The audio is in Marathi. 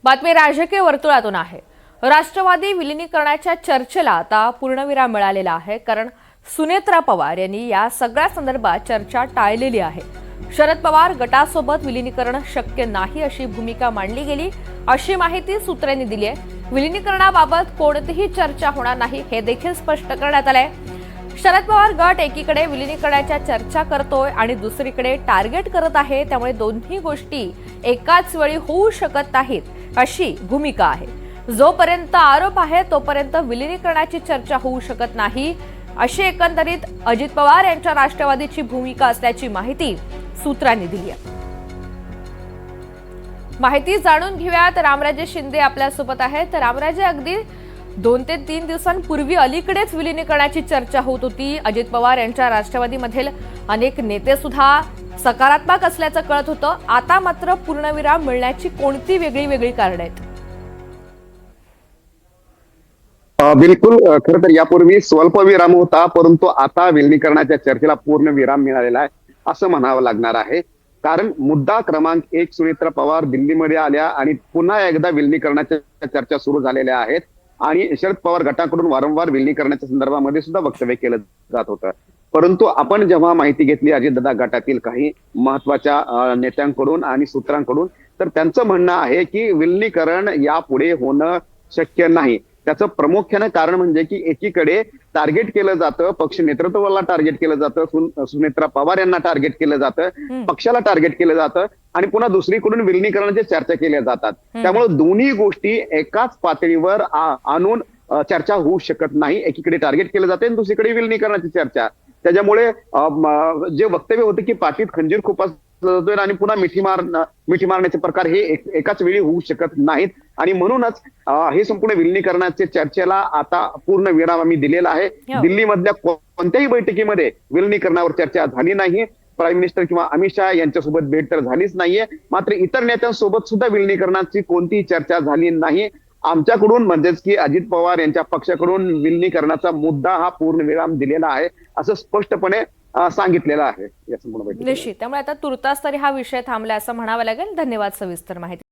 बातमी राजकीय वर्तुळातून आहे। राष्ट्रवादी विलीनीकरणाच्या चर्चेला आता पूर्णविराम मिळालेला आहे, कारण सुनेत्रा पवार यांनी या सगळ्या संदर्भात चर्चा टाळलेली आहे। शरद पवार गटासोबत विलीनीकरण शक्य नाही अशी भूमिका मांडली गेली, अशी माहिती सूत्रांनी दिली आहे। विलीनीकरणाबाबत कोणतीही चर्चा होणार नाही हे देखील स्पष्ट करण्यात आलंय। शरद पवार गट एकीकडे विलीनीकरणाच्या चर्चा करतोय आणि दुसरीकडे टार्गेट करत आहे, त्यामुळे दोन्ही गोष्टी एकाच वेळी होऊ शकत नाहीत अशी भूमिका आहे। जोपर्यंत आरोप आहे तोपर्यंत विलीनीकरणाची चर्चा होऊ शकत नाही, अशी एकंदरीत अजित पवार यांच्या राष्ट्रवादीची भूमिका असल्याची माहिती सूत्रांनी दिली आहे। माहिती जाणून घेऊयात, रामराजे शिंदे आपल्यासोबत आहेत। तर रामराजे, अगदी 2 ते 3 दिवसांपूर्वी अलीकडेच विलीनीकरणाची चर्चा होत होती। अजित पवार यांच्या राष्ट्रवादीमधील अनेक नेते सुद्धा सकारात्मक असल्याचं कळत होतं। आता मात्र पूर्णविराम मिळण्याची कोणती वेगळी कारणे आहेत? बिलकुल, खरं तर यापूर्वी स्वल्प विराम होता, परंतु आता विलीनीकरणाच्या चर्चेला पूर्ण विराम मिळालेला आहे असं म्हणावं लागणार आहे। कारण मुद्दा क्रमांक 1 सुनेत्रा पवार दिल्लीमध्ये आल्या आणि पुन्हा एकदा विलीनीकरणाच्या चर्चा सुरू झालेल्या आहेत आणि शरद पवार गटाकडून वारंवार विलीनीकरणाच्या संदर्भामध्ये सुद्धा वक्तव्य केलं जात होतं। परंतु आपण जेव्हा माहिती घेतली अजितदादा गटातील काही महत्वाच्या नेत्यांकडून आणि सूत्रांकडून, तर त्यांचं म्हणणं आहे की विलीनीकरण यापुढे होणं शक्य नाही। त्याचं प्रामुख्याने कारण म्हणजे की एकीकडे टार्गेट केलं जातं, पक्ष नेतृत्वाला टार्गेट केलं जातं, सुनेत्रा पवार यांना टार्गेट केलं जातं, पक्षाला टार्गेट केलं जातं आणि पुन्हा दुसरीकडून विलीनीकरणाच्या चर्चा केल्या जातात। त्यामुळे दोन्ही गोष्टी एकाच पातळीवर आणून चर्चा होऊ शकत नाही। एकीकडे टार्गेट केलं जाते आणि दुसरीकडे विलीनीकरणाची चर्चा। त्याच्यामुळे जे वक्तव्य होते की पाठीत खंजीर खुपसलं आणि पुन्हा मिठी मारण्याचे प्रकार हे एकाच वेळी होऊ शकत नाहीत आणि म्हणूनच हे संपूर्ण विलीनीकरणाच्या चर्चेला आता पूर्ण विराम आम्ही दिलेला आहे। दिल्लीमधल्या कोणत्याही बैठकीमध्ये विलीनीकरणावर चर्चा झाली नाही। प्राईम मिनिस्टर किंवा अमित शहा यांच्यासोबत भेट तर झालीच नाहीये, मात्र इतर नेत्यांसोबत सुद्धा विलीनीकरणाची कोणतीही चर्चा झाली नाही। आमच्याकडून म्हणजेच की अजित पवार यांच्या पक्षाकडून विलीनीकरणाचा मुद्दा हा पूर्ण विराम दिलेला आहे असं स्पष्टपणे सांगितलेलं आहे या संपूर्ण बैठकीत। निश्चित, त्यामुळे आता तुर्तास तरी हा विषय थांबला असं म्हणावं लागेल। धन्यवाद सविस्तर माहिती।